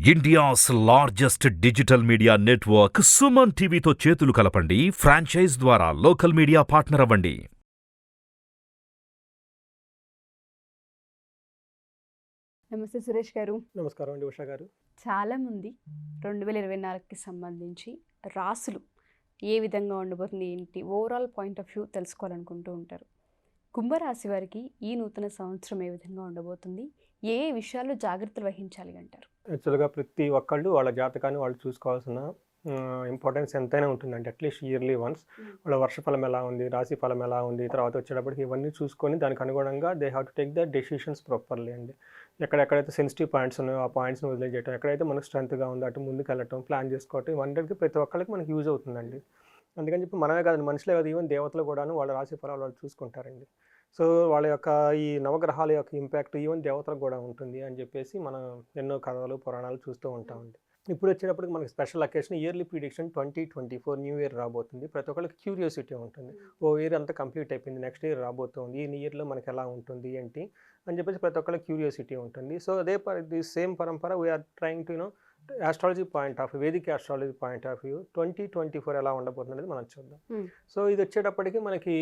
India's largest digital media network Suman టీవీతో చేతులు కలపండి. ఫ్రాంచైజ్ ద్వారా లోకల్ మీడియా పార్ట్నర్ అవ్వండి. నమస్తే సురేష్ గారు. నమస్కారం అండి ఉషా గారు. చాలామంది 2024కి సంబంధించి రాసులు ఏ విధంగా ఉండబోతుంది ఏంటి ఓవరాల్ పాయింట్ ఆఫ్ వ్యూ తెలుసుకోవాలనుకుంటూ ఉంటారు. కుంభరాశి వారికి ఈ నూతన సంవత్సరం ఏ విధంగా ఉండబోతుంది, ఏ ఏ విషయాల్లో జాగ్రత్తలు వహించాలి అంటారు? యాక్చువల్గా ప్రతి ఒక్కళ్ళు వాళ్ళ జాతకాన్ని వాళ్ళు చూసుకోవాల్సిన ఇంపార్టెన్స్ ఎంతైనా ఉంటుందండి. అట్లీస్ట్ ఇయర్లీ వన్స్ వాళ్ళ వర్షఫలం ఎలా ఉంది, రాశి ఫలం ఎలా ఉంది, తర్వాత వచ్చేటప్పటికి ఇవన్నీ చూసుకొని దానికి అనుగుణంగా they have to take the decisions properly అండి. ఎక్కడెక్కడైతే సెన్సిటివ్ పాయింట్స్ ఉన్నాయో ఆ పాయింట్స్ని వదిలేయటం, ఎక్కడైతే మనకు స్ట్రెంత్గా ఉందో అటు ముందుకు వెళ్ళటం, ప్లాన్ చేసుకోవటం, ఇవన్నీ ప్రతి ఒక్కరికి మనకి యూజ్ అవుతుందండి. అందుకని చెప్పి మనమే కాదు, మనుషులే కాదు, ఈవెన్ దేవతలు కూడాను వాళ్ళ రాశి ఫలాలు వాళ్ళు చూసుకుంటారండి. సో వాళ్ళ యొక్క ఈ నవగ్రహాల యొక్క ఇంపాక్ట్ ఈవెన్ దేవతలకు కూడా ఉంటుంది అని చెప్పేసి మనం ఎన్నో కథలు పురాణాలు చూస్తూ ఉంటామండి. ఇప్పుడు వచ్చేటప్పటికి మనకి special occasion yearly prediction 2024 new year రాబోతుంది. ప్రతి ఒక్కరికి క్యూరియాసిటీ ఉంటుంది. ఓ ఇయర్ అంతా కంప్లీట్ అయిపోయింది, నెక్స్ట్ ఇయర్ రాబోతుంది, ఈ ఇయర్లో మనకి ఎలా ఉంటుంది ఏంటి అని చెప్పేసి ప్రతి ఒక్కరికి క్యూరియాసిటీ ఉంటుంది. సో అదే ది సేమ్ పరంపర we are trying to astrology point of view, Vedic astrology point of view 2024 ఎలా ఉండబోతుంది అనేది మనం చూద్దాం. సో ఇది వచ్చేటప్పటికి మనకి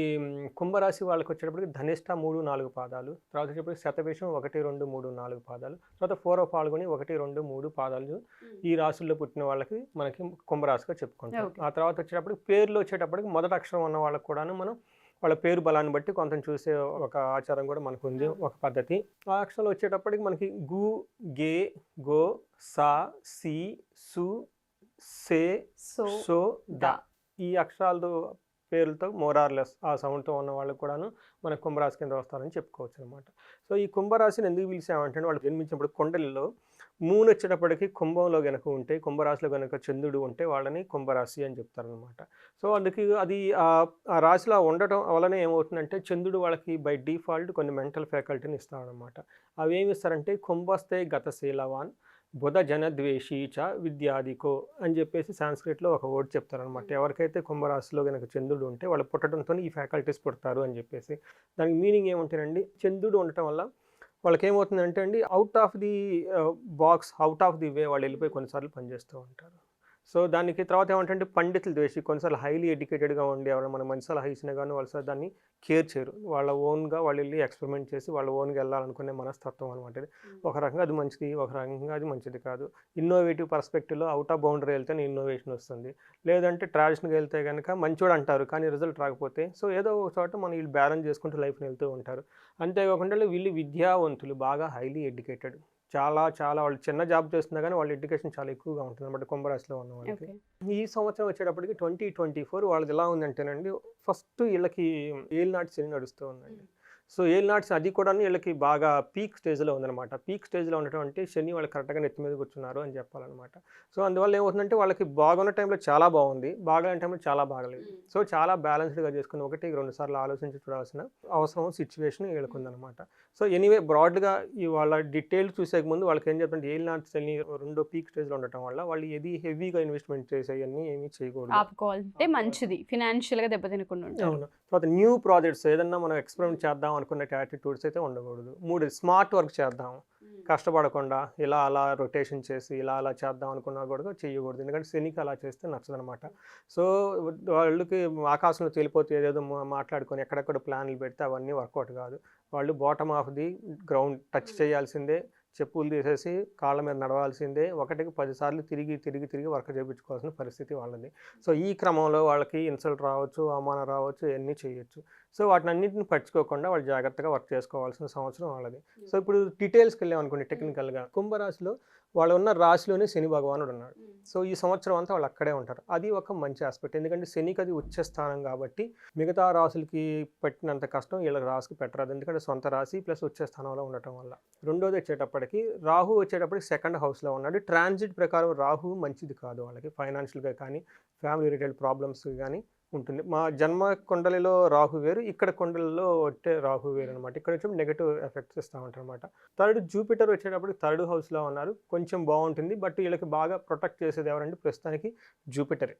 కుంభరాశి వాళ్ళకి వచ్చేటప్పటికి ధనిష్ట 3-4 పాదాలు, తర్వాత వచ్చేటప్పటికి శతభిషం 1-2-3-4 పాదాలు, తర్వాత 4 పాల్గొని 1-2-3 పాదాలు ఈ రాశుల్లో పుట్టిన వాళ్ళకి మనకి కుంభరాశిగా చెప్పుకుంటాం. ఆ తర్వాత వచ్చేటప్పటికి పేర్లు వచ్చేటప్పటికి మొదటి అక్షరం ఉన్న వాళ్ళకి కూడాను మనం వాళ్ళ పేరు బలాన్ని బట్టి కొంత చూసే ఒక ఆచారం కూడా మనకు ఉంది, ఒక పద్ధతి. ఆ అక్షరాలు వచ్చేటప్పటికి మనకి గు, గే, గో, సా, సి, సు, సే, సో, ద ఈ అక్షరాలు పేర్లతో మోరార్లెస్ ఆ సౌండ్తో ఉన్న వాళ్ళకి కూడాను మన కుంభరాశి కింద వస్తారని చెప్పుకోవచ్చు అనమాట. సో ఈ కుంభరాశిని ఎందుకు పిలిచామంటే వాళ్ళు జన్మించినప్పుడు కొండలలో మూన్ వచ్చేటప్పటికి కుంభంలో కనుక ఉంటే, కుంభరాశిలో కనుక చంద్రుడు ఉంటే వాళ్ళని కుంభరాశి అని చెప్తారనమాట. సో అందుకే అది ఆ రాశిలో ఉండటం వలన ఏమవుతుందంటే చంద్రుడు వాళ్ళకి బై డిఫాల్ట్ కొన్ని మెంటల్ ఫ్యాకల్టీని ఇస్తాడనమాట. అవి ఏమి ఇస్తారంటే కుంభస్తే గతశీలవాన్ బుధ జనద్వేషీ చ విద్యాధికో అని చెప్పేసి సాంస్క్రిట్లో ఒక వర్డ్ చెప్తారనమాట. ఎవరికైతే కుంభరాశిలో కనుక చంద్రుడు ఉంటే వాళ్ళు పుట్టడంతో ఈ ఫ్యాకల్టీస్ పుడతారు అని చెప్పేసి. దానికి మీనింగ్ ఏముంటేనండి, చంద్రుడు ఉండటం వల్ల వాళ్ళకి ఏమవుతుందంటే అండి out of the box, out of the way వాళ్ళు వెళ్ళిపోయి కొన్నిసార్లు పనిచేస్తూ ఉంటారు. సో దానికి తర్వాత ఏమంటే పండితులు ద్వేషి, కొన్నిసార్లు హైలీ ఎడ్యుకేటెడ్గా ఉండి ఎవరైనా మన మంచి సలహా ఇచ్చినా కానీ వాళ్ళు దాన్ని కేర్ చేయరు. వాళ్ళ ఓన్గా వాళ్ళు వెళ్ళి ఎక్స్పెరిమెంట్ చేసి వాళ్ళ ఓన్గా వెళ్ళాలనుకునే మనస్తత్వం అనమాట. ఒక రకంగా అది మంచిది, ఒక రకంగా అది మంచిది కాదు. ఇన్నోవేటివ్ పర్స్పెక్టివ్లో అవుట్ ఆఫ్ బౌండరీ వెళ్తే ఇన్నోవేషన్ వస్తుంది, లేదంటే ట్రాడిషన్గా వెళ్తే కనుక మంచోడు అంటారు కానీ రిజల్ట్ రాకపోతే. సో ఏదో ఒక చోట మనం వీళ్ళు బ్యాలెన్స్ చేసుకుంటూ లైఫ్ని వెళ్తూ ఉంటారు. అంతేకాకుండా వీళ్ళు విద్యావంతులు, బాగా హైలీ ఎడ్యుకేటెడ్, చాలా వాళ్ళు చిన్న జాబ్ చేస్తున్నా కానీ వాళ్ళ ఎడ్యుకేషన్ చాలా ఎక్కువగా ఉంటుంది అన్నమాట కుంభరాశిలో ఉన్న వాళ్ళకి. ఈ సంవత్సరం వచ్చేటప్పటికి 2024 వాళ్ళది ఎలా ఉందంటేనండి, ఫస్ట్ వీళ్ళకి ఏలినాటి శని నడుస్తూ ఉందండి. సో ఏలినాటి అది కూడా వీళ్ళకి బాగా పీక్ స్టేజ్లో ఉందన్నమాట. పీక్ స్టేజ్లో ఉండటం అంటే శని వాళ్ళు కరెక్ట్గా నెత్తి మీద కూర్చున్నారు అని చెప్పాలన్నమాట. సో అందువల్ల ఏమవుతుందంటే వాళ్ళకి బాగున్న టైంలో చాలా బాగుంది, బాగాలేని టైంలో చాలా బాగలేదు. సో చాలా బ్యాలెన్స్డ్గా చేసుకుని 1-2 సార్లు ఆలోచించి చూడాల్సిన అవసరం సిచ్యువేషన్ వీళ్ళకి ఉందన్నమాట. సో ఎనీవే బ్రాడ్గా వాళ్ళ డీటెయిల్ చూసే ముందు వాళ్ళకి ఏం చెప్తుంటే ఏలినాటి శని రెండో పీక్ స్టేజ్లో ఉండటం వల్ల వాళ్ళు ఏది హెవీగా ఇన్వెస్ట్మెంట్ చేసేవన్నీ ఏమీ చేయకూడదు, ఆపుకోవాలంటే మంచిది, ఫినాన్షియల్గా దెబ్బతినకుండా. అవును. తర్వాత న్యూ ప్రాజెక్ట్స్ ఏదన్నా మనం ఎక్స్పెరిమెంట్ చేద్దాం అనుకునే యాటిట్యూడ్స్ అయితే ఉండకూడదు. 3 స్మార్ట్ వర్క్ చేద్దాం, కష్టపడకుండా ఇలా అలా రొటేషన్ చేసి ఇలా అలా చేద్దాం అనుకున్నా కూడా చేయకూడదు, ఎందుకంటే శనికి అలా చేస్తే నచ్చదనమాట. సో వాళ్ళకి ఆకాశంలో తేలిపోతే ఏదేదో మాట్లాడుకొని ఎక్కడెక్కడ ప్లాన్లు పెడితే అవన్నీ వర్కౌట్ కాదు. వాళ్ళు bottom of the ground touch చేయాల్సిందే, చెప్పులు తీసేసి కాళ్ళ మీద నడవాల్సిందే, 1కి 10 సార్లు తిరిగి వర్క్ చేయించుకోవాల్సిన పరిస్థితి వాళ్ళది. సో ఈ క్రమంలో వాళ్ళకి ఇన్సల్ట్ రావచ్చు, అవమానం రావచ్చు, ఇవన్నీ చేయొచ్చు. సో వాటిని అన్నింటిని పట్టించుకోకుండా వాళ్ళు జాగ్రత్తగా వర్క్ చేసుకోవాల్సిన సంవత్సరం వాళ్ళది. సో ఇప్పుడు డీటెయిల్స్కి వెళ్ళాం అనుకోండి, టెక్నికల్గా కుంభరాశిలో వాళ్ళు ఉన్న రాశిలోనే శని భగవానుడు ఉన్నాడు. సో ఈ సంవత్సరం అంతా వాళ్ళు అక్కడే ఉంటారు. అది ఒక మంచి ఆస్పెక్ట్, ఎందుకంటే శనికి అది ఉచ్చ స్థానం కాబట్టి మిగతా రాశులకి పెట్టినంత కష్టం వీళ్ళకి రాశికి పెట్టరాదు, ఎందుకంటే సొంత రాశి ప్లస్ ఉచ్చ స్థానంలో ఉండటం వల్ల. రెండోది వచ్చేటప్పటికి రాహు వచ్చేటప్పటికి 2nd హౌస్లో ఉన్నాడు. ట్రాన్సిట్ ప్రకారం రాహు మంచిది కాదు వాళ్ళకి, ఫైనాన్షియల్గా కానీ ఫ్యామిలీ రిలేటెడ్ ప్రాబ్లమ్స్ కానీ ఉంటుంది. మా జన్మ కుండలిలో రాహు వేరు, ఇక్కడ కుండలిలో వచ్చే రాహు వేరు అనమాట. ఇక్కడ వచ్చి నెగెటివ్ ఎఫెక్ట్స్ ఇస్తా ఉంటారనమాట. థర్డ్ జూపిటర్ వచ్చేటప్పుడు థర్డ్ హౌస్లో ఉన్నారు, కొంచెం బాగుంటుంది. బట్ వీళ్ళకి బాగా ప్రొటెక్ట్ చేసేది ఎవరంటే ప్రస్తుతానికి జూపిటర్.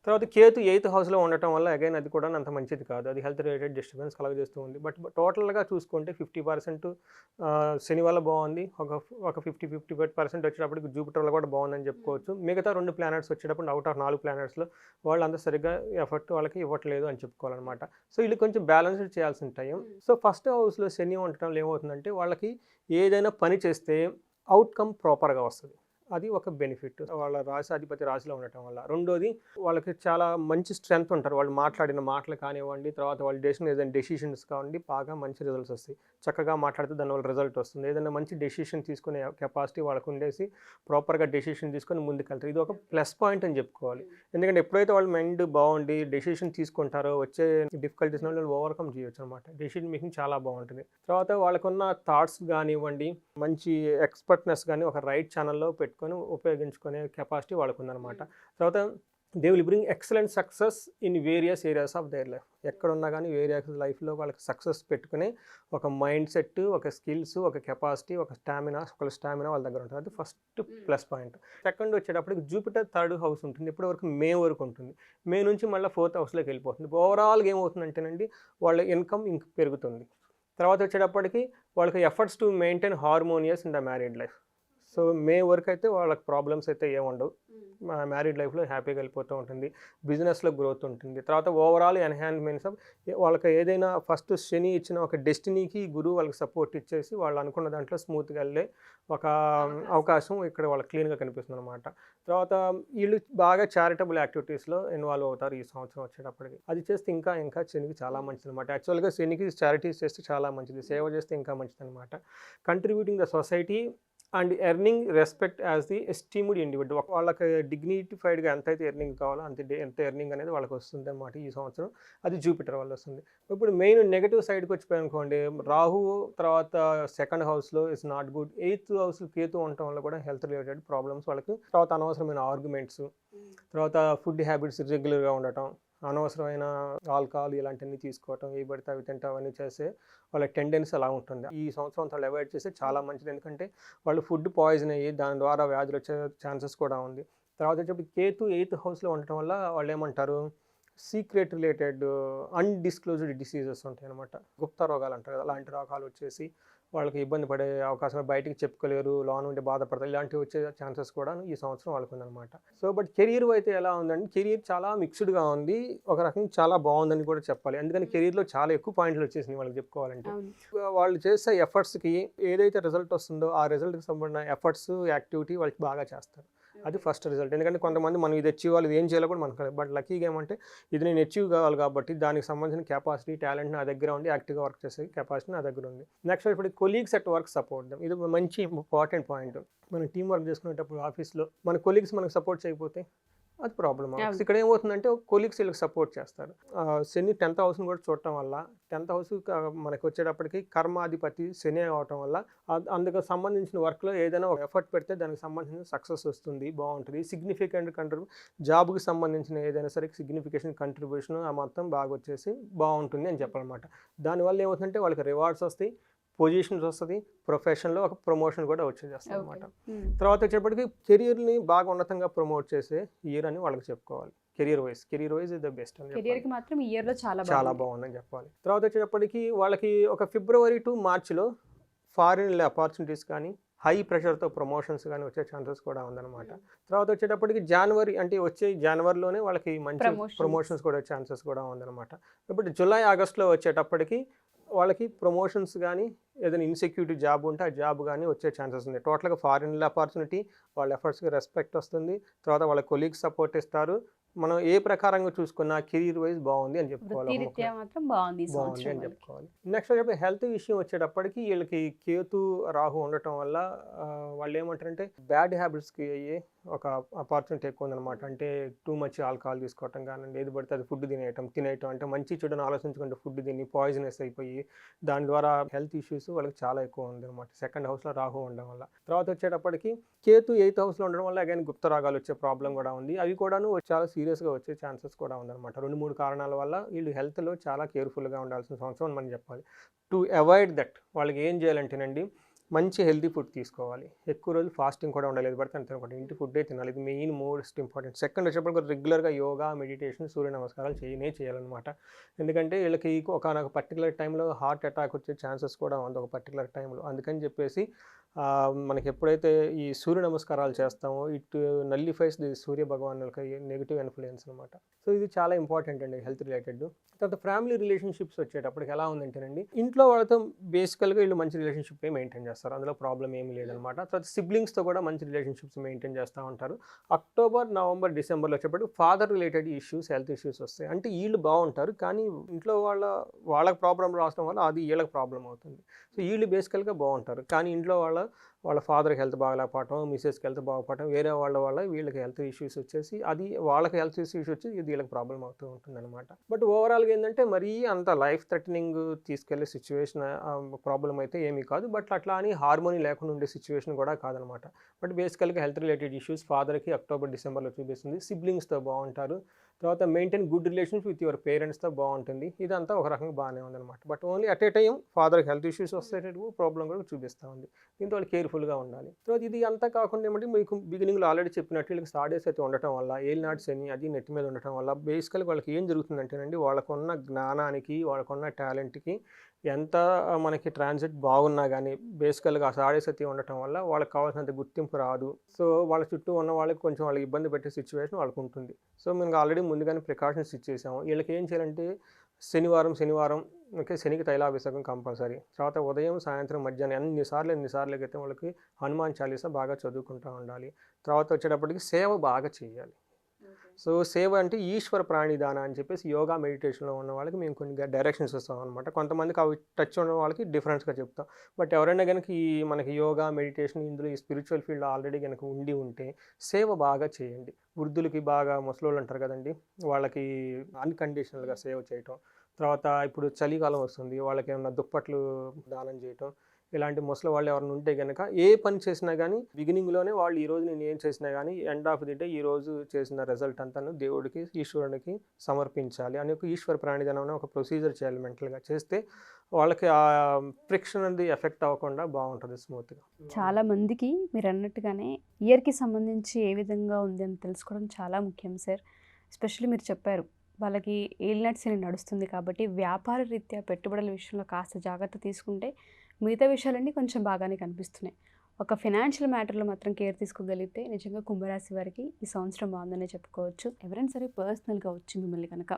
తర్వాత కేతు 8th హౌస్లో ఉండటం వల్ల అగైన్ అది కూడా అంత మంచిది కాదు, అది హెల్త్ రిలేటెడ్ డిస్టర్బెన్స్ కలగజేస్తూ ఉంది. బట్ టోటల్గా చూసుకుంటే 50% శని వల్ల బాగుంది, ఒక 50% వచ్చేటప్పటికి జూపిటర్ వల్ల కూడా బాగుందని చెప్పుకోవచ్చు. మిగతా 2 ప్లానెట్స్ వచ్చేటప్పుడు అవుట్ ఆఫ్ 4 ప్లానెట్స్లో వాళ్ళు అంత సరిగ్గా ఎఫర్ట్ వాళ్ళకి ఇవ్వట్లేదు అని చెప్పుకోవాలన్నమాట. సో వీళ్ళు కొంచెం బ్యాలెన్స్డ్ చేయాల్సిన టైం. సో ఫస్ట్ హౌస్లో శని ఉండటం వల్ల ఏమవుతుందంటే వాళ్ళకి ఏదైనా పని చేస్తే అవుట్కమ్ ప్రాపర్గా వస్తుంది, అది ఒక బెనిఫిట్ వాళ్ళ రాశి అధిపతి రాశిలో ఉండటం వల్ల. రెండోది వాళ్ళకి చాలా మంచి స్ట్రెంగ్త్ ఉంటారు, వాళ్ళు మాట్లాడిన మాటలు కానివ్వండి, తర్వాత వాళ్ళు ఏదైనా డెసిషన్స్ కానివ్వండి బాగా మంచి రిజల్ట్స్ వస్తాయి. చక్కగా మాట్లాడితే దానివల్ల రిజల్ట్ వస్తుంది. ఏదైనా మంచి డెసిషన్ తీసుకునే కెపాసిటీ వాళ్ళకు ఉండేసి ప్రాపర్గా డెసిషన్ తీసుకొని ముందుకెళ్తారు. ఇది ఒక ప్లస్ పాయింట్ అని చెప్పుకోవాలి. ఎందుకంటే ఎప్పుడైతే వాళ్ళ మైండ్ బాగుండి డెసిషన్ తీసుకుంటారో వచ్చే డిఫికల్టీస్ వాళ్ళు ఓవర్కమ్ చేయొచ్చు అనమాట. డెసిషన్ మేకింగ్ చాలా బాగుంటుంది. తర్వాత వాళ్ళకున్న థాట్స్ కానివ్వండి, మంచి ఎక్స్పర్ట్నెస్ కానీ ఒక రైట్ ఛానల్లో పెట్టుకొని ఉపయోగించుకునే కెపాసిటీ వాళ్ళకు ఉందన్నమాట. తర్వాత they will bring excellent success in various areas of their life. ఎక్కడున్నా కానీ వేరియస్ లైఫ్లో వాళ్ళకి సక్సెస్ పెట్టుకుని ఒక మైండ్ సెట్, ఒక స్కిల్స్, ఒక కెపాసిటీ, ఒక స్టామినా వాళ్ళ దగ్గర ఉంటుంది. అది ఫస్ట్ ప్లస్ పాయింట్. సెకండ్ వచ్చేటప్పటికి జూపిటర్ 3rd హౌస్ ఉంటుంది, ఇప్పటి వరకు మే వరకు ఉంటుంది. మే నుంచి మళ్ళీ 4th హౌస్లోకి వెళ్ళిపోతుంది. ఓవరాల్గా ఏమవుతుందంటేనండి వాళ్ళ ఇన్కమ్ ఇంక పెరుగుతుంది. తర్వాత వచ్చేటప్పటికి వాళ్ళకి efforts to maintain harmonious in the married life. So May వరకు అయితే వాళ్ళకి ప్రాబ్లమ్స్ అయితే ఏముండవు, మ్యారీడ్ లైఫ్లో హ్యాపీగా వెళ్ళిపోతూ ఉంటుంది, బిజినెస్లో గ్రోత్ ఉంటుంది. తర్వాత ఓవరాల్ ఎన్హాన్స్మెంట్స్ ఆఫ్ వాళ్ళకి ఏదైనా ఫస్ట్ శని ఇచ్చిన ఒక డెస్టినీకి గురువు వాళ్ళకి సపోర్ట్ ఇచ్చేసి వాళ్ళు అనుకున్న దాంట్లో స్మూత్గా వెళ్ళే ఒక అవకాశం ఇక్కడ వాళ్ళకి క్లీన్గా కనిపిస్తుంది అనమాట. తర్వాత వీళ్ళు బాగా చారిటబుల్ యాక్టివిటీస్లో ఇన్వాల్వ్ అవుతారు ఈ సంవత్సరం వచ్చేటప్పటికి. అది చేస్తే ఇంకా ఇంకా శనికి చాలా మంచిది అనమాట. యాక్చువల్గా శనికి చారిటీస్ చేస్తే చాలా మంచిది, సేవ చేస్తే ఇంకా మంచిది అనమాట. Contributing the society and earning respect as the esteemed individual. వాళ్ళకి డిగ్నిఫైడ్గా ఎంత అయితే ఎర్నింగ్ కావాలో ఎంత ఎర్నింగ్ అనేది వాళ్ళకి వస్తుంది అనమాట ఈ సంవత్సరం. అది జూపిటర్ వల్ల వస్తుంది. ఇప్పుడు మెయిన్ నెగిటివ్ సైడ్కి వచ్చిపోయానుకోండి, రాహు తర్వాత 2nd హౌస్లో is not good. 8th house Ketu ఉండటం వల్ల కూడా హెల్త్ రిలేటెడ్ ప్రాబ్లమ్స్ వాళ్ళకి. తర్వాత అనవసరమైన ఆర్గ్యుమెంట్స్, తర్వాత ఫుడ్ హ్యాబిట్స్ ఇర్రెగ్యులర్గా ఉండటం, అనవసరమైన ఆల్కహాల్ ఇలాంటివన్నీ తీసుకోవటం, ఏ పడితే అవి తింటాం అవన్నీ చేస్తే వాళ్ళ టెండెన్సీ అలా ఉంటుంది. ఈ సంవత్సరం వాళ్ళు అవాయిడ్ చేస్తే చాలా మంచిది, ఎందుకంటే వాళ్ళు ఫుడ్ పాయిజన్ అయ్యి దాని ద్వారా వ్యాధులు వచ్చే ఛాన్సెస్ కూడా ఉంది. తర్వాత వచ్చేప్పుడు కేతు 8th హౌస్లో ఉండటం వల్ల వాళ్ళు ఏమంటారు, సీక్రెట్ రిలేటెడ్ అన్డిస్క్లోజ్డ్ డిసీజెస్ ఉంటాయి అనమాట. గుప్త రోగాలు అంటారు కదా, అలాంటి రోగాలు వచ్చేసి వాళ్ళకి ఇబ్బంది పడే అవకాశం, బయటికి చెప్పుకోలేరు, లోన్ ఉండి బాధపడతారు, ఇలాంటివి వచ్చే ఛాన్సెస్ కూడా ఈ సంవత్సరం వాళ్ళకు ఉందన్నమాట. సో బట్ కెరీర్ అయితే ఎలా ఉందండి, కెరీర్ చాలా మిక్స్డ్గా ఉంది, ఒక రకంగా చాలా బాగుందని కూడా చెప్పాలి. ఎందుకంటే కెరీర్లో చాలా ఎక్కువ పాయింట్లు వచ్చేసినాయి వాళ్ళకి చెప్పుకోవాలంటే. వాళ్ళు చేసే ఎఫర్ట్స్కి ఏదైతే రిజల్ట్ వస్తుందో ఆ రిజల్ట్కి సంబంధించిన ఎఫర్ట్స్ యాక్టివిటీ వాళ్ళకి బాగా చేస్తారు. అది ఫస్ట్ రిజల్ట్. ఎందుకంటే కొంతమంది మనం ఇది అచీవ్ అవ్వాలి, ఇది ఏం చేయాలో కూడా మనకు, బట్ లక్కీగా ఏమంటే ఇది నేను అచీవ్ కావాలి కాబట్టి దానికి సంబంధించిన కెపాసిటీ, టాలెంట్ నా దగ్గర ఉంది, యాక్టివ్గా వర్క్ చేసే కెపాసిటీ నా దగ్గర ఉంది. నెక్స్ట్ ఇప్పుడు colleagues at work support them. ఇది మంచి ఇంపార్టెంట్ పాయింట్. మనం టీం వర్క్ చేసుకునేటప్పుడు ఆఫీస్లో మన కొలీగ్స్ మనకు సపోర్ట్ చేయకపోతే అది ప్రాబ్లమ్. ఇక్కడ ఏమవుతుందంటే కొలీగ్స్ వీళ్ళకి సపోర్ట్ చేస్తారు. శని 10th హౌస్ని కూడా చూడటం వల్ల 10th హౌస్ మనకు వచ్చేటప్పటికి కర్మాధిపతి శని అవటం వల్ల అందుకు సంబంధించిన వర్క్లో ఏదైనా ఒక ఎఫర్ట్ పెడితే దానికి సంబంధించిన సక్సెస్ వస్తుంది, బాగుంటుంది. సిగ్నిఫికెంట్ జాబ్కి సంబంధించిన ఏదైనా సరే సిగ్నిఫికేషన్ కంట్రిబ్యూషన్ ఆ మొత్తం బాగా వచ్చేసి బాగుంటుంది అని చెప్పాలన్నమాట. దానివల్ల ఏమవుతుందంటే వాళ్ళకి రివార్డ్స్ వస్తాయి, పొజిషన్స్ వస్తుంది, ప్రొఫెషన్లో ఒక ప్రమోషన్ కూడా వచ్చేస్తుంది అనమాట. తర్వాత వచ్చేప్పటికి కెరియర్ని బాగా ఉన్నతంగా ప్రమోట్ చేసే ఇయర్ అని వాళ్ళకి చెప్పుకోవాలి. Career wise is the best అని కెరియర్కి మాత్రం ఈ ఇయర్లో చాలా బాగుందని చెప్పాలి. తర్వాత వచ్చేటప్పటికి వాళ్ళకి ఒక ఫిబ్రవరి టు మార్చిలో ఫారిన్ ఆపర్చునిటీస్ కానీ హై ప్రెషర్తో ప్రమోషన్స్ కానీ వచ్చే ఛాన్సెస్ కూడా ఉందన్నమాట. తర్వాత వచ్చేటప్పటికి జనవరి అంటే వచ్చే జనవరిలోనే వాళ్ళకి మంచి ప్రమోషన్స్ కూడా ఛాన్సెస్ కూడా ఉందన్నమాట. ఇప్పుడు జూలై ఆగస్టులో వచ్చేటప్పటికి వాళ్ళకి ప్రమోషన్స్ కానీ ఏదైనా ఇన్సెక్యూరిటీ జాబ్ ఉంటే ఆ జాబ్ కానీ వచ్చే ఛాన్సెస్ ఉంది. టోటల్గా ఫారిన్ ఆపర్చునిటీ, వాళ్ళ ఎఫర్ట్స్కి రెస్పెక్ట్ వస్తుంది, తర్వాత వాళ్ళ కొలీగ్స్ సపోర్ట్ ఇస్తారు. మనం ఏ ప్రకారంగా చూసుకున్నా కెరీర్ వైజ్ బాగుంది అని చెప్పుకోవాలి, బాగుంది అని చెప్పుకోవాలి. నెక్స్ట్ వచ్చే హెల్త్ విషయం వచ్చేటప్పటికి వీళ్ళకి కేతు రాహు ఉండటం వల్ల వాళ్ళు ఏమంటారంటే బ్యాడ్ హ్యాబిట్స్కి అయ్యే ఒక ఆపర్చునిటీ ఎక్కువ ఉందన్నమాట. అంటే టూ మచ్ ఆల్కహాల్ తీసుకోవటం కానీ, ఏది పడితే అది ఫుడ్ తినేయటం, అంటే మంచి చెడుని ఆలోచించుకుంటే ఫుడ్ తిని పాయిజనస్ అయిపోయి దాని ద్వారా హెల్త్ ఇష్యూస్ వాళ్ళకి చాలా ఎక్కువ ఉంది అనమాట 2nd హౌస్లో రాహు ఉండడం వల్ల. తర్వాత వచ్చేటప్పటికి కేతు 8th హౌస్లో ఉండడం వల్ల అగైన్ గుప్త రాగాలు వచ్చే ప్రాబ్లం కూడా ఉంది. అవి కూడాను చాలా సీరియస్గా వచ్చే ఛాన్సెస్ కూడా ఉందన్నమాట. 2-3 కారణాల వల్ల వీళ్ళు హెల్త్లో చాలా కేర్ఫుల్గా ఉండాల్సిన సంవత్సరం అని మనం చెప్పాలి. టు అవాయిడ్ దట్ వాళ్ళకి ఏం చేయాలంటేనండి, మంచి హెల్తీ ఫుడ్ తీసుకోవాలి. ఎక్కువ రోజులు ఫాస్టింగ్ కూడా ఉండాలి. ఏది పడితే అంత తినకూడదు. ఇంటి ఫుడ్డే తినాలి. ఇది మెయిన్ మోస్ట్ ఇంపార్టెంట్. సెకండ్ వచ్చేటప్పుడు రెగ్యులర్గా యోగా, మెడిటేషన్, సూర్య నమస్కారాలు చేయాలన్నమాట. ఎందుకంటే వీళ్ళకి ఒక పర్టికులర్ టైంలో హార్ట్ అటాక్ వచ్చే ఛాన్సెస్ కూడా ఉంది ఒక పర్టికులర్ టైంలో. అందుకని చెప్పేసి మనకి ఎప్పుడైతే ఈ సూర్య నమస్కారాలు చేస్తామో ఇట్ నల్లిఫైస్ ది సూర్య భగవాన్ యొక్క నెగిటివ్ ఇన్ఫ్లుయెన్స్ అనమాట. సో ఇది చాలా ఇంపార్టెంట్ అండి హెల్త్ రిలేటెడ్. తర్వాత ఫ్యామిలీ రిలేషన్షిప్స్ వచ్చేటప్పటికి ఎలా ఉందంటేనండి, ఇంట్లో వాళ్ళతో బేసికల్గా వీళ్ళు మంచి రిలేషన్షిప్ మెయింటైన్ చేస్తారు. అందులో ప్రాబ్లం ఏమీ లేదనమాట. తర్వాత సిబ్లింగ్స్తో కూడా మంచి రిలేషన్షిప్స్ మెయింటైన్ చేస్తూ ఉంటారు. అక్టోబర్, నవంబర్, డిసెంబర్లో వచ్చేటప్పటికి father related issues, health issues వస్తాయి. అంటే వీళ్ళు బాగుంటారు, కానీ ఇంట్లో వాళ్ళకి ప్రాబ్లం రావడం వల్ల అది వీళ్ళకి ప్రాబ్లం అవుతుంది. సో వీళ్ళు బేసికల్గా బాగుంటారు, కానీ ఇంట్లో వాళ్ళ ఫాదర్కి హెల్త్ బాగాలేకపోవటం, మిసెస్కి హెల్త్ బాగుపడటం, వేరే వాళ్ళ వీళ్ళకి హెల్త్ ఇష్యూస్ వచ్చేసి అది వాళ్ళకి హెల్త్ ఇష్యూస్ వచ్చి ఇది వీళ్ళకి ప్రాబ్లం అవుతూ ఉంటుంది అనమాట. బట్ ఓవరాల్గా ఏంటంటే మరీ అంత లైఫ్ థ్రెటనింగ్ తీసుకెళ్లే సిచ్యువేషన్ ప్రాబ్లం అయితే ఏమీ కాదు. బట్ అట్లా అని హార్మోనీ లేకుండా ఉండే సిచ్యువేషన్ కూడా కాదనమాట. బట్ బేసికల్గా హెల్త్ రిలేటెడ్ ఇష్యూస్ ఫాదర్కి అక్టోబర్, డిసెంబర్లో చూపిస్తుంది. సిబ్లింగ్స్తో బాగుంటారు. తర్వాత maintain good relations with your పేరెంట్స్తో బాగుంటుంది. ఇదంతా ఒక రకంగా బాగానే ఉందన్నమాట. But only at a time ఫాదర్కి హెల్త్ ఇష్యూస్ వస్తేటట్టు ప్రాబ్లం కూడా చూపిస్తూ ఉంది. దీంతో వాళ్ళు కేర్ఫుల్గా ఉండాలి. తర్వాత ఇది అంతా కాకుండా ఏమంటే మీకు బిగినింగ్లో ఆల్రెడీ చెప్పినట్టు వీళ్ళకి స్టార్డేస్ అయితే ఉండటం వల్ల, ఏలినాటి శని అది నెత్తి మీద ఉండటం వల్ల బేసికల్గా వాళ్ళకి ఏం జరుగుతుందంటేనండి, వాళ్ళకున్న జ్ఞానానికి, వాళ్ళకున్న టాలెంట్కి ఎంత మనకి ట్రాన్సిట్ బాగున్నా కానీ బేసికల్గా ఆ సాడేసతి ఉండటం వల్ల వాళ్ళకి కావాల్సినంత గుర్తింపు రాదు. సో వాళ్ళ చుట్టూ ఉన్న వాళ్ళకి కొంచెం వాళ్ళకి ఇబ్బంది పెట్టే సిచ్యువేషన్ వాళ్ళకు ఉంటుంది. సో మేము ఆల్రెడీ ముందుగానే ప్రికాషన్స్ ఇచ్చేసాము. వీళ్ళకి ఏం చేయాలంటే శనివారం ఓకే, శనికి తైలాభిషేకం కంపల్సరీ. తర్వాత ఉదయం, సాయంత్రం, మధ్యాహ్నం ఎన్నిసార్లు అయితే వాళ్ళకి హనుమాన్ చాలీసా బాగా చదువుకుంటూ ఉండాలి. తర్వాత వచ్చేటప్పటికి సేవ బాగా చేయాలి. సో సేవ అంటే ఈశ్వర ప్రాణిదాన అని చెప్పేసి యోగా, మెడిటేషన్లో ఉన్న వాళ్ళకి మేము కొన్ని డైరెక్షన్స్ ఇస్తాం అనమాట. కొంతమందికి అవి టచ్ ఉన్న వాళ్ళకి డిఫరెన్స్గా చెప్తాం. బట్ ఎవరైనా కనుక మనకి యోగా, మెడిటేషన్ ఇందులో ఈ స్పిరిచువల్ ఫీల్డ్ ఆల్రెడీ కనుక ఉంటే సేవ బాగా చేయండి. వృద్ధులకి బాగా ముసలోళ్ళు అంటారు కదండి, వాళ్ళకి అన్కండిషనల్గా సేవ చేయటం. తర్వాత ఇప్పుడు చలికాలం వస్తుంది, వాళ్ళకి ఏమన్నా దుప్పట్లు దానం చేయటం. ఇలాంటి ముసలి వాళ్ళు ఎవరైనా ఉంటే కనుక ఏ పని చేసినా కానీ బిగినింగ్లోనే వాళ్ళు ఈరోజు నేను ఏం చేసినా కానీ ఎండ్ ఆఫ్ ది డే ఈరోజు చేసిన రిజల్ట్ అంతా దేవుడికి, ఈశ్వరునికి సమర్పించాలి అని ఒక ఈశ్వర ప్రాణిధనం ఒక ప్రొసీజర్ చేయాలి. మెంటల్గా చేస్తే వాళ్ళకి ఆ ఫ్రిక్షన్ అనేది ఎఫెక్ట్ అవ్వకుండా బాగుంటుంది స్మూత్గా. చాలా మందికి మీరు అన్నట్టుగానే ఇయర్కి సంబంధించి ఏ విధంగా ఉంది అని తెలుసుకోవడం చాలా ముఖ్యం సార్. ఎస్పెషల్లీ మీరు చెప్పారు వాళ్ళకి ఏలినాటి శని నడుస్తుంది కాబట్టి వ్యాపార రీత్యా పెట్టుబడుల విషయంలో కాస్త జాగ్రత్త తీసుకుంటే మిగతా విషయాలన్నీ కొంచెం బాగానే కనిపిస్తున్నాయి. ఒక ఫైనాన్షియల్ మ్యాటర్లో మాత్రం కేర్ తీసుకోగలిగితే నిజంగా కుంభరాశి వారికి ఈ సంవత్సరం బాగుందనే చెప్పుకోవచ్చు. ఎవరైనా సరే పర్సనల్గా వచ్చి మిమ్మల్ని కనుక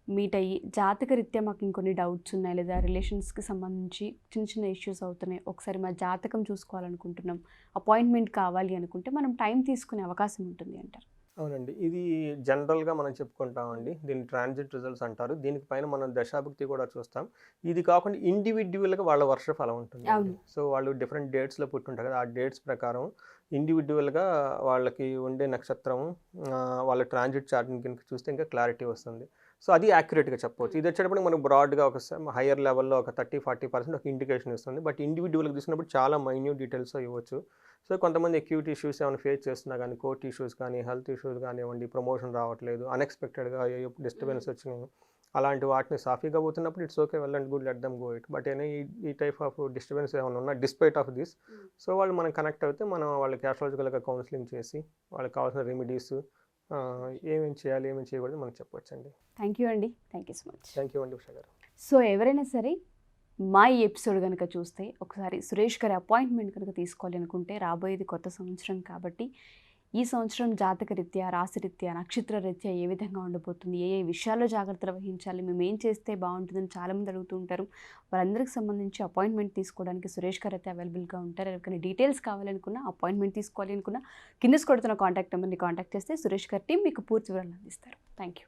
మీట్ అయ్యి జాతక రీత్యా మాకు ఇంకొన్ని డౌట్స్ ఉన్నాయి, లేదా రిలేషన్స్కి సంబంధించి చిన్న ఇష్యూస్ అవుతున్నాయి, ఒకసారి మా జాతకం చూసుకోవాలనుకుంటున్నాం, అపాయింట్మెంట్ కావాలి అనుకుంటే మనం టైం తీసుకునే అవకాశం ఉంటుంది అంటారు. అవునండి, ఇది జనరల్గా మనం చెప్పుకుంటామండి. దీన్ని ట్రాన్సిట్ రిజల్ట్స్ అంటారు. దీనిపైన మనం దశాభుక్తి కూడా చూస్తాం. ఇది కాకుండా ఇండివిడ్యువల్గా వాళ్ళ వర్ష ఫలం ఉంటుంది. సో వాళ్ళు డిఫరెంట్ డేట్స్లో పుట్టుంటారు కదా, ఆ డేట్స్ ప్రకారం ఇండివిడ్యువల్గా వాళ్ళకి ఉండే నక్షత్రం, వాళ్ళ ట్రాన్సిట్ చార్ట్ని కనుక చూస్తే ఇంకా క్లారిటీ వస్తుంది. సో అది యాక్యురేట్గా చెప్పవచ్చు. ఇది వచ్చేటప్పుడు మనకు బ్రాడ్గా ఒక హయ్యర్ లెవెల్లో ఒక 30-40% ఒక ఇండికేషన్ ఇస్తుంది. బట్ ఇండివిడ్యువల్గా చూసినప్పుడు చాలా మైన్యూట్ డీటెయిల్స్ ఇవ్వచ్చు. సో కొంతమంది అక్యూట్ ఇష్యూస్ ఏమైనా ఫేస్ చేస్తున్నా కానీ, కోర్ట్ ఇష్యూస్ కానీ, హెల్త్ ఇష్యూస్ కానివ్వండి, ప్రమోషన్ రావట్లేదు, అన్ఎక్స్పెక్టెడ్గా డిస్టర్బెన్స్ వచ్చినాయి, అలాంటి వాటిని సాఫీగా పోతున్నప్పుడు it's okay, well and good, let them go it. But ఈ టైప్ ఆఫ్ డిస్టర్బెన్స్ ఏమైనా ఉన్నా డిస్పైట్ ఆఫ్ దిస్, సో వాళ్ళు మనం కనెక్ట్ అయితే మనం వాళ్ళకి ఆస్ట్రాలజికల్గా కౌన్సిలింగ్ చేసి వాళ్ళకి కావాల్సిన రెమెడీస్ ఏమేమి చేయాలి, ఏమేమి చేయకూడదు మనకు చెప్పొచ్చండి. థ్యాంక్ యూ అండి, thank you so much. Thank you అండి ఉషా గారు. సో ఎవరైనా సరే మా ఈ ఎపిసోడ్ కనుక చూస్తే ఒకసారి సురేష్ గారి అపాయింట్మెంట్ కనుక తీసుకోవాలి అనుకుంటే, రాబోయేది కొత్త సంవత్సరం కాబట్టి ఈ సంవత్సరం జాతక రీత్యా, రాశి రీత్యా, నక్షత్ర రీత్యా ఏ విధంగా ఉండబోతుంది, ఏ విషయాల్లో జాగ్రత్తలు వహించాలి, మేము ఏం చేస్తే బాగుంటుందని చాలామంది అడుగుతూ ఉంటారు. వాళ్ళందరికీ సంబంధించి అపాయింట్మెంట్ తీసుకోవడానికి సురేష్ గారు అయితే అవైలబుల్గా ఉంటారు. ఎవరికైనా డీటెయిల్స్ కావాలనుకున్నా, అపాయింట్మెంట్ తీసుకోవాలి అనుకున్నా కింద కొడుతున్న కాంటాక్ట్ నెంబర్ని కాంటాక్ట్ చేస్తే సురేష్ గారి టీం మీకు పూర్తి వివరాలు అందిస్తారు. Thank you.